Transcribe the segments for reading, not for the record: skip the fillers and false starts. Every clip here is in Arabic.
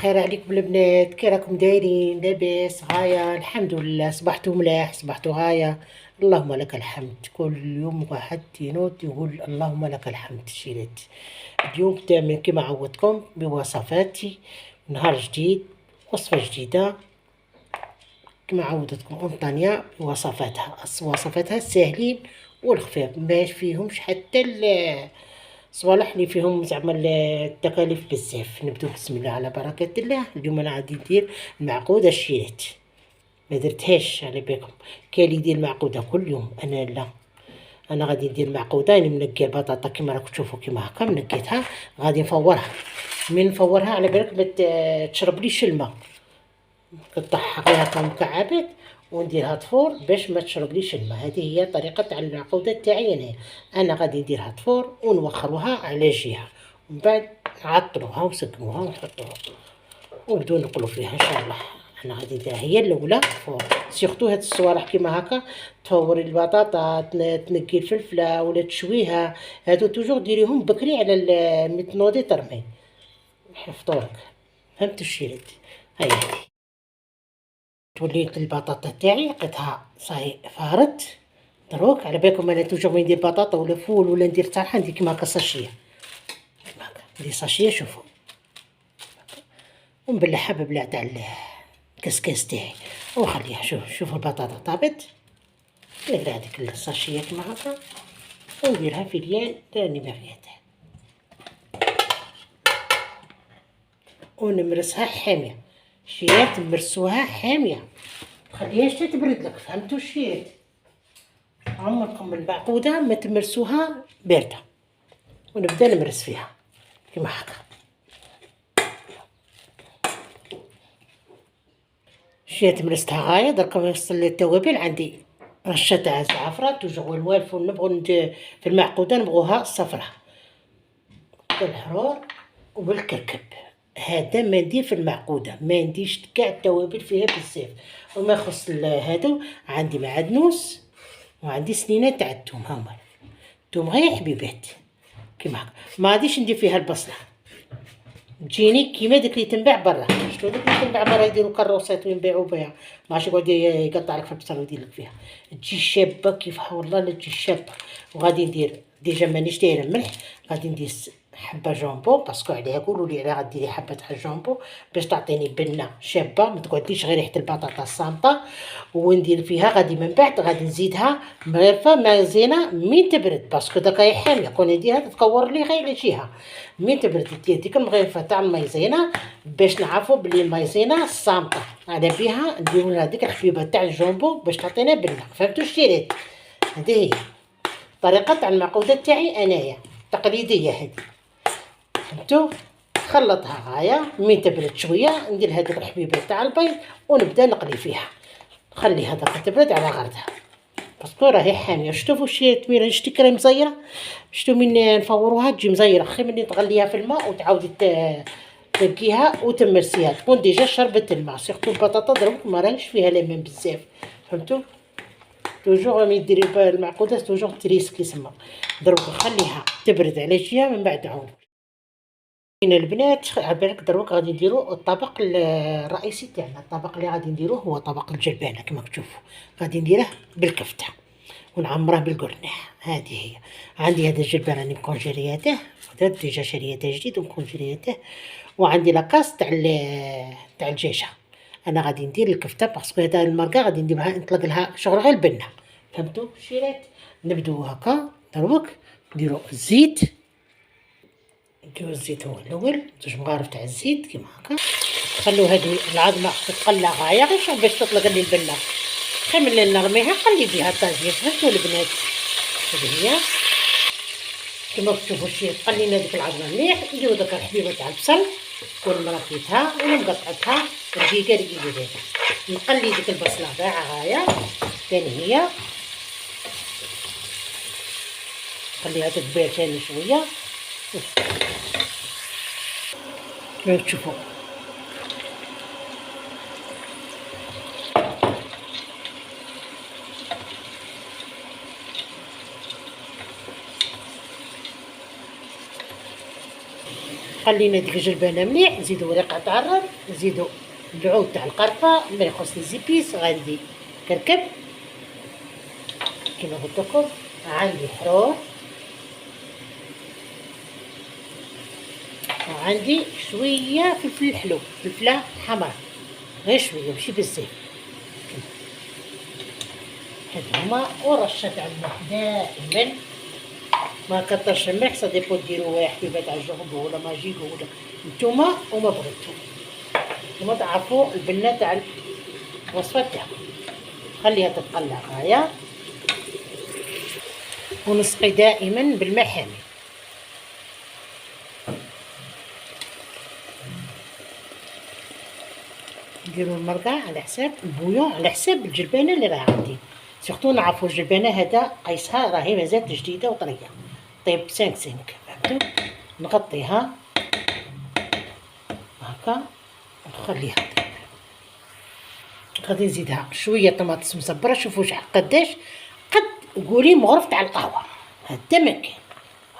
الخير عليكم البنات، كي راكم دايرين؟ لاباس؟ غايه الحمد لله. صبحتوا ملاح؟ صبحتوا غايه؟ اللهم لك الحمد. كل يوم واحد ينوض يقول اللهم لك الحمد. شيرات اليوم دائما كما عودتكم بوصفاتي، نهار جديد، وصفه جديده كما عودتكم أنطونيا بوصفاتها. وصفاتها ساهلين والخفاف، ماش فيهمش حتى صوالح اللي فيهم زعما التكاليف بزاف. نبدو بسم الله على بركة الله. اليوم انا غادي ندير المعقودة الشيرات، ما درتهاش على بالكم. كاين اللي يدير المعقودة كل يوم، انا لا، انا غادي ندير المعقودة. يعني منقي البطاطا كما راكم تشوفوا كما هكا منقيتها، غادي نفورها. من نفورها على بالك ما تشربليش الماء، نقطعها غير هكا مكعبات ونديرها طفور باش ما تشربليش الماء. هذه هي طريقه تاع المعقوده تاعي انايا. انا غادي نديرها طفور ونوخروها على جهه، ومن بعد نعطروها ونسقموها ونحطوها ونبداو نقلو فيها ان شاء الله. انا غادي نديرها هي الاولى فور. سيرتو هاد الصوالح كيما هكا، تفوري البطاطا، تنقي الفلفله ولا تشويها، هادو توجور ديريهم بكري على ملي تنوضي ترمي فطورك. فهمتوا الشيرات؟ هاي توليت البطاطا تاعي لقيتها صاي فارت. دروك على بالكم انا توجور ما ندير بطاطا ولا فول ولا ندير طرحه، ندير كيما هكا ساشيه، كيما هكا ندير ساشيه. شوفوا ونبلعها ببلع تاع الكسكاس تاعي ونخليها. شوفوا البطاطا طابت، ندير هذيك الساشيه كيما هكا ونديرها في اليان تاني ما فيها تاع، ونمرسها حاميه. شيات نمرسوها حاميه، خليهاش تبرد لك. فهمتوا الشيات؟ عمركم المعقودة ما تمرسوها باردة. ونبدا نمرس فيها كيما هكا. شيت مرستها غاية. دركا نوصل التوابل. عندي رشة تاع زعفرة توجور الوالف، ونبغو في المعقودة نبغوها صفرة بالحرور وبالكركب. هذا ما ندير في المعقودة، ما نديرش كاع التوابل فيها بزاف. وما يخص هادو عندي معدنوس وعندي سنينة تاع الثوم. هاهما الثوم غير حبيبات كيما هكا. ما غاديش ندير فيها البصله، تجيني كيما ديك اللي تنباع برا. شفتوا ديك اللي تنباع برا يديروا كروسات وينبيعوا بها، ماشي يقعد يقطع لك في البصل ويدير لك فيها. تجي شابه كيف والله لا تجي شابه. وغادي ندير ديجا مانيش دايره ملح، غادي ندير حبه جامبو باسكو عليها قولوا لي عليها غديري حبه تاع الجامبو باش تعطيني بنه شابه، ما تقعدليش غير ريحه البطاطا الصامطه. وندير فيها غادي من بعد غادي نزيدها مغرفه مايزينا من تبرد، باسكو داك هي حاميه كون نديرها تتكور لي غير الجهه. من تبرد دير ديك المغرفه تاع المايزينا باش نعرفوا بلي المايزينا صامته، على بها نديروا لها ديك الحبيبه تاع الجامبو باش تعطينا بنه. فهمتوا الشيرات؟ هذه هي طريقه تاع المعقوده تاعي انايا تقليديه هذه. فهمتوا؟ خلطها غايه من تبرد شويه، ندير هذوك الحبيبات تاع البيض ونبدا نقلي فيها. نخليها داك تبرد على غردها باسكو راهي حاميه. شفتوا شي تميره شتي كريم مزيره؟ شفتوا من نفوروها تجي مزيره، خير ملي تغليها في الماء وتعاودي تنقيها وتمرسيها تكون ديجا شربت الماء. سيرتو البطاطا دروك ما راهيش فيها ليمون بزاف. فهمتوا؟ توجور ملي ديري المعقوده توجور تريس كيسمى. دروك خليها تبرد على جهه من بعد عاود. البنات على بالك دروك غادي نديرو الطبق الرئيسي تاعنا. الطبق اللي غادي نديروه هو طبق الجلبانه كما تشوفوا. غادي نديره بالكفته ونعمره بالقرناح. هذه هي. عندي هذا الجلبان راني مكونجيلياته، درت ديجا شريته جديد ومكونجيلياته. وعندي لاكاس تاع الدجاجه. انا غادي ندير الكفته باسكو هذا المرقه غادي نديرها نطلق لها شغل غير البنه. فهمتوا الشيرات؟ نبداو هكا دروك نديرو الزيت. نديرو الزيت هو الاول، زوج مغارف تاع الزيت كيما هكا. خلو هذه العظمه تتقلى غايه غير شوف باش تطلق لي البنه. خير من نرميها قلي بها الطاجين. فهمتوا البنات؟ هذه هي كيما تشوفوا شي قلينا ديك العظمه مليح. نديرو داك الحبيبه تاع البصل كون مرقيتها ولا مقطعتها رقيقه رقيقه. نقلي ديك البصله باعه غايه ثاني هي، نخليها تدبر ثاني شويه كيما تشوفوا. خلينا ديك الجلبانه مليح، نزيدو ورقه تاع الرز، نزيدو العود تاع القرفه، ما يخص لي زيبيس، غندي كركب كيما قلت لكم، عندي حروت، وعندي شويه فلفل حلو، فلفله حمراء غير شويه ماشي بزاف، هاد هما، ورشه تاع الملح دائما، ما كترش الملح، سا ديبو ديرو واحد حبيبه تاع جوغبو ولا ماجيكو ولا نتوما وما بغيتو، نتوما تعرفوا البنه تاع الوصفه تاعكم. خليها تتقلع غايه، ونسقي دائما بالماء حامي. نديرو المرقه على حساب البويون، على حساب الجلبانه اللي راه عندي، سورتو نعرفو الجلبانه هذا قيسها راهي مازالت جديده وطريه، طيب 5 فهمتو، نغطيها هكا ونخليها طيب. غادي نزيدها شويه طماطس مصبره، شوفوا شحال قداش، قد قولي مغرف تاع القهوه، هدا ما كاين،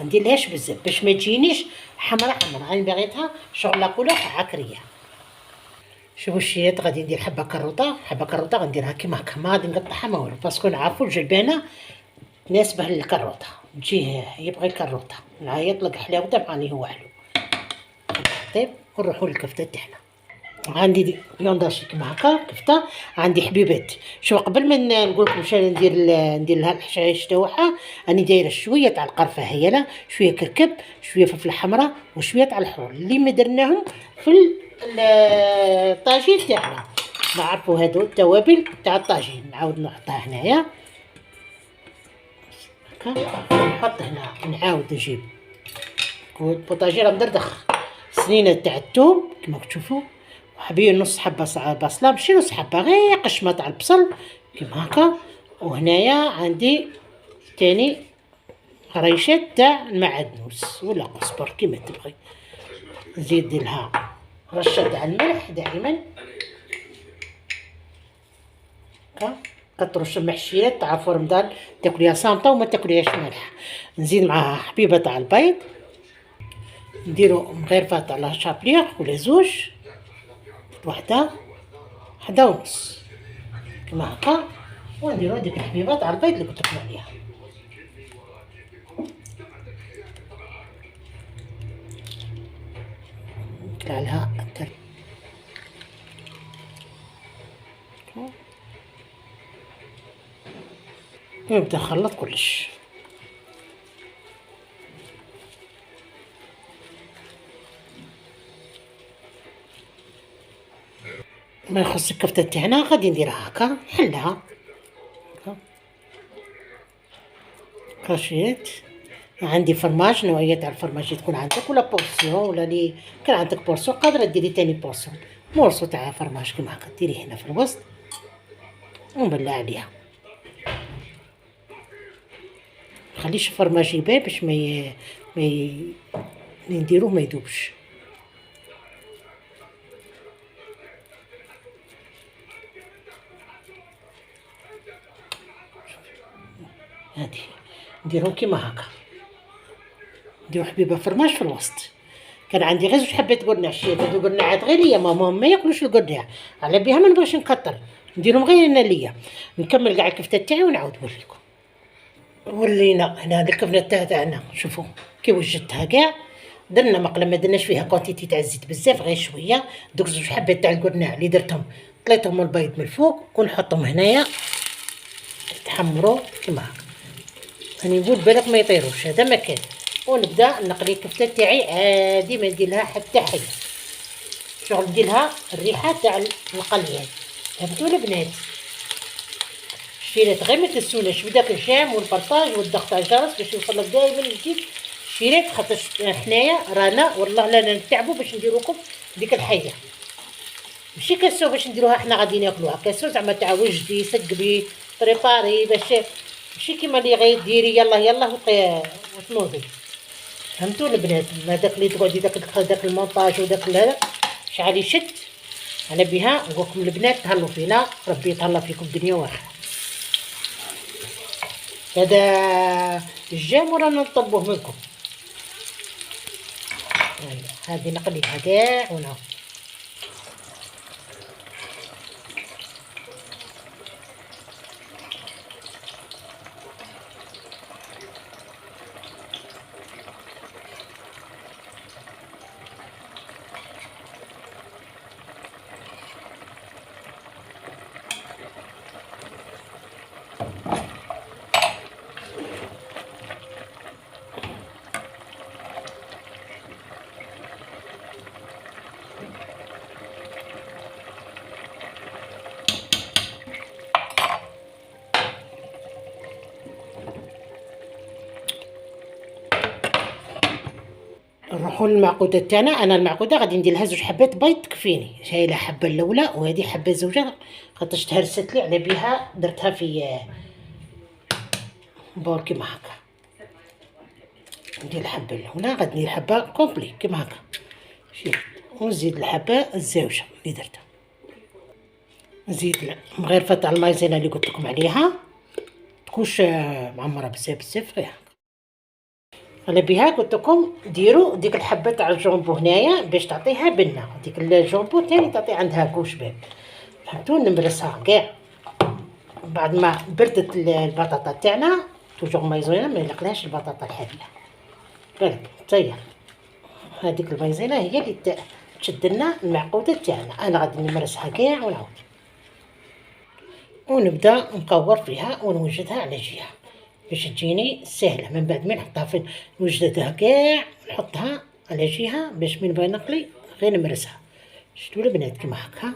منديرلهاش بزاف باش ما تجينيش حمرا، راني باغيتها شغل لاكولور عكريه. شوفوا الشيات، غادي ندير حبه كروطه غنديرها كيما هكا، ما غادي نقطعها ما والو، باسكو نعرفوا الجلبانه تناسبه للكروطه، تجيه يبغي كروطه، نعيط لك حلاوته معني هو حلو. طيب ونروحوا للكفته تاعنا، عندي يونداشي كيما هكا كفته، عندي حبيبات. شو قبل ما نقول لكم واش ندير لها الحشايش تاعها، راني دايره شويه تاع القرفه هيله، شويه كركب، شويه فلفله حمراء، وشويه تاع الحرور اللي ما درناهم في الطاجين تاعنا. نعرفوا هادو التوابل تاع الطاجين، نعاود نحطها هنايا هكا، نحط هنا، نعاود نجيب البوطاجي راه مدردخ، سنينه تاع الثوم كما تشوفوا، حبيه نص حبه بصله، ماشي نص حبه، غير قشمه تاع البصل كيما هكا، وهنايا عندي تاني ريشات تاع المعدنوس ولا قزبر كيما تبغي، نزيد لها رشه تاع الملح دائما هكا، كترش المحشيات تعرفوا رمضان تاكليها صامته وما تاكليهاش مالحه. نزيد معاها حبيبه تاع البيض، نديرو مغرفه تاع لا شابليغ ولا زوج، وحده ونص كيما هكا، ونديرو هذيك الحبيبه تاع البيض اللي قلت لكم عليها. نطلع لها ونبدا نخلط كلش. ما يخص الكفته تاعنا غادي نديرها هكا، نحلها هكا كاشيت. عندي فرماج، نوعيه تاع الفرماج تكون عندك ولا بورسيون، ولا لي كان عندك بورسيون قادره ديري تاني بورسيون، مورسو تاع فرماج كيما هكا ديريه هنا في الوسط ونبلع عليها، مخليش الفرماج يبان باش ما نديروه ما يذوبش. هادي نديرهم كيما هكا، نديرو حبيبه فرماج في الوسط. كان عندي غير زوج حبات قرناع، شيت هادو قرناعات غير ليا، ماما ما ياكلوش القرناع، على بها ما نبغيش نكتر، نديرهم غير انا ليا. نكمل كاع الكفته تاعي ونعاود نوريكم. ولينا هنا الكفته تاعنا، شوفوا كي وجدتها كاع، درنا مقله ما درناش فيها كونتيتي تاع الزيت بزاف، غير شويه، دوك زوج حبات تاع القرناع اللي درتهم طليتهم البيض من الفوق ونحطهم هنايا يتحمروا كيما هكا، راني نقول بالك ما يطيروش، هذا ما كان. ونبدا نقلي الكفته تاعي عادي، ما ندير لها حتى حاجه، شغل ندير لها الريحه تاع القليان، فهمتوا البنات؟ الشيرات غير ما تنسوناش بداك الجيم والبارطاج والضغط على الجرس باش يوصلك دائما جديد الشيرات، خاطر حنايا رانا والله لا نتعبوا باش نديروكم ديك الحاجه، ماشي كاسو باش نديروها حنا غادي ناكلوها، كاسو زعما تاع وجدي سقبي بريباري، باش ماشي كيما اللي غير ديري يلا وتنوضي، فهمتوا البنات؟ هذاك اللي تقعدي داك المونطاج وداك هذا شحال يشد. انا بها نقولكم البنات تهلاو فينا، ربي يتهلا فيكم دنيا واخره. هذا الجام ورانا نطبوه منكم، هذه نقليها كاع ونعاود. نروحو للمعقودة تاعنا. انا المعقودة غادي ندير لها 2 حبات بيض تكفيني. هاي حبة الاولى وهذه حبة زوجة، خاطرش تهرست لي على بها درتها في بول كيما هكا. ندير الحبة الاولى، غادي ندير حبة كومبلي كيما هكا، شوف، ونزيد الحبة الزوجة اللي درتها. نزيد مغرفة تاع المايزينا اللي قلت لكم عليها، تكونش معمرة بزاف بزاف، غير على بها قلت لكم ديروا ديك الحبه تاع الجامبو هنايا باش تعطيها بنه. ديك الجامبو ثاني تعطي عندها كوش باب، فهمتوا؟ نمرسها كاع بعد ما بردت البطاطا تاعنا. توجور مايزينا ما يلقلهاش البطاطا الحاديه، بالك طيب. هذيك المايزينا هي اللي تشد لنا المعقوده تاعنا. انا غادي نمرسها كاع ونعاود ونبدا نكور فيها ونوجدها على جهه باش تجيني سهله. من بعد ما نحطها في نوجدها كاع نحطها على جهه باش من بغي نقلي غير نمرسها. شفتوا البنات كيما هكا.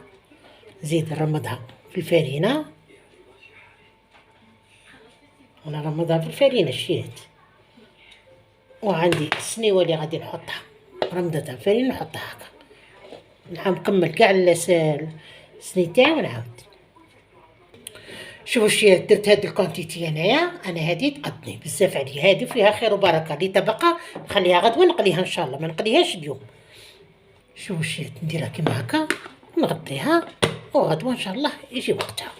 زيد نرمضها في الفرينه، وانا نرمضها في الفرينه شيت. وعندي السنيوه اللي غادي نحطها رمضتها في الفرينه نحطها هكا. نعاود نكمل كاع السني تاعي ونعاود. شوفوا شي درت هاد الكونتيتي انايا. انا هادي تقدني بزاف عليا، هادي فيها خير وبركه. اللي تبقى نخليها غدوه نقليها ان شاء الله، ما نقليهاش اليوم. شوفوا شي نديرها كيما هكا، نغطيها وغدوه ان شاء الله يجي وقتها.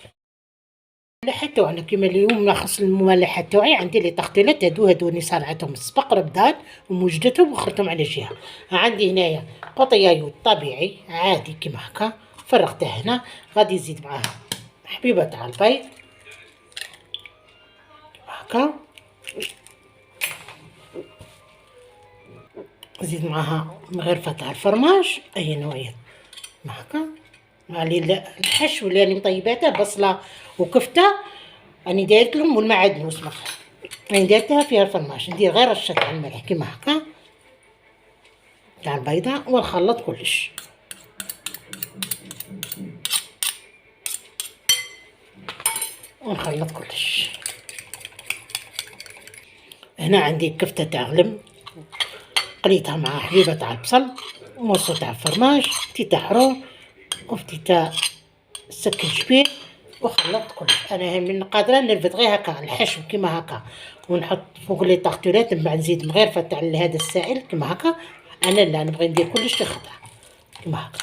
المملحه تاعنا كيما اليوم ناخص المملحه تاعي. عندي لي تخطيلات هادو اللي صنعتهم السبق رمضان وموجدتهم وخرتهم على جهه. عندي هنايا قطيايود طبيعي عادي كيما هكا، فرغته هنا. غادي نزيد معاها حبيبه تاع البيض هكا، نزيد معاها مغرفه تاع الفرماج اي نوعيه هكا، مع الحشو اللي راني مطيباته بصله وكفته راني دايرت لهم والمعدنوس راني دايرتها فيها الفرماج. ندير غير رشه تاع الملح كيما هكا تاع البيضه ونخلط كلش. ونخلط كلش. هنا عندي كفته تاع غلم قليتها مع حبيبه تاع البصل ومصو تاع الفرماج، فتيتا حرو وفتيتا سكر جبير وخلطت كلش. انا من قادره نرفد غير هكا الحشو كيما هكا ونحط فوق لي طاختورات. من بعد نزيد مغرفه تاع هذا السائل كيما هكا. انا لا نبغي ندير كلش خضره كيما هكا،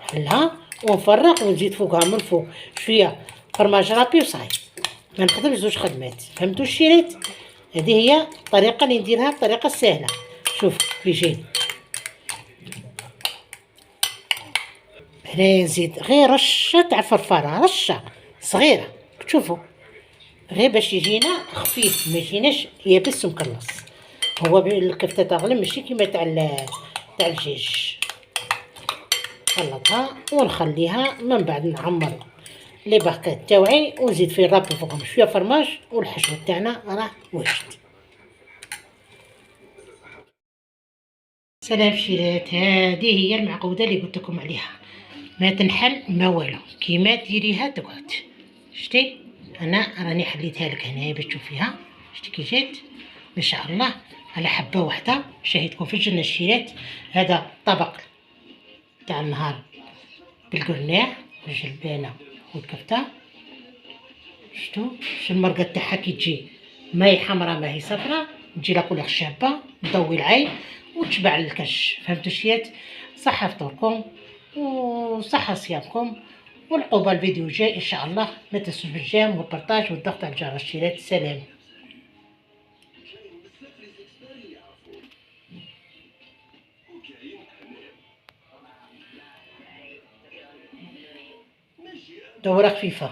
نحلها ونفرق ونزيد فوقها من الفوق شويه فرماج رابي وصاي. ما نخدمش 2 خدمات، فهمتوا الشيرات؟ هذه هي الطريقه اللي نديرها، الطريقه السهله. شوف كي يجي هنا نزيد غير رشه تاع فرفره، رشه صغيره تشوفوا، غير باش يجينا خفيف ما يجيناش يابس ومكلص. هو الكفته تاع غلم ماشي كيما تاع الدجاج. خلطها ونخليها. من بعد نعمر لي باكات تاوعي ونزيد فيه الرابي فوقهم شويه فرماج والحشو تاعنا راه واجد. سلام شيرات، هذه هي المعقوده اللي قلت لكم عليها. ما تنحل ما والو، كيما ديريها تقعد. شتي انا راني حليتها لك هنايا باش تشوفيها. شتي كي جات ما شاء الله على حبه واحده. شاهدكم في الجنه الشيرات. هذا طبق تاع النهار بالقرناع والجلبانه والكفته. شتو المرقه تاعها كي تجي ماهي حمراء ماهي صفراء، تجي لا كولور شابه تضوي العين وتشبع الكش. فهمتوا شيات؟ صحه فطوركم وصحه صيامكم، والقوبه الفيديو جاي ان شاء الله. ما تنسوش بالجيم والبارطاج والضغط على الجرس. الشيرات سلام. دورة خفيفة.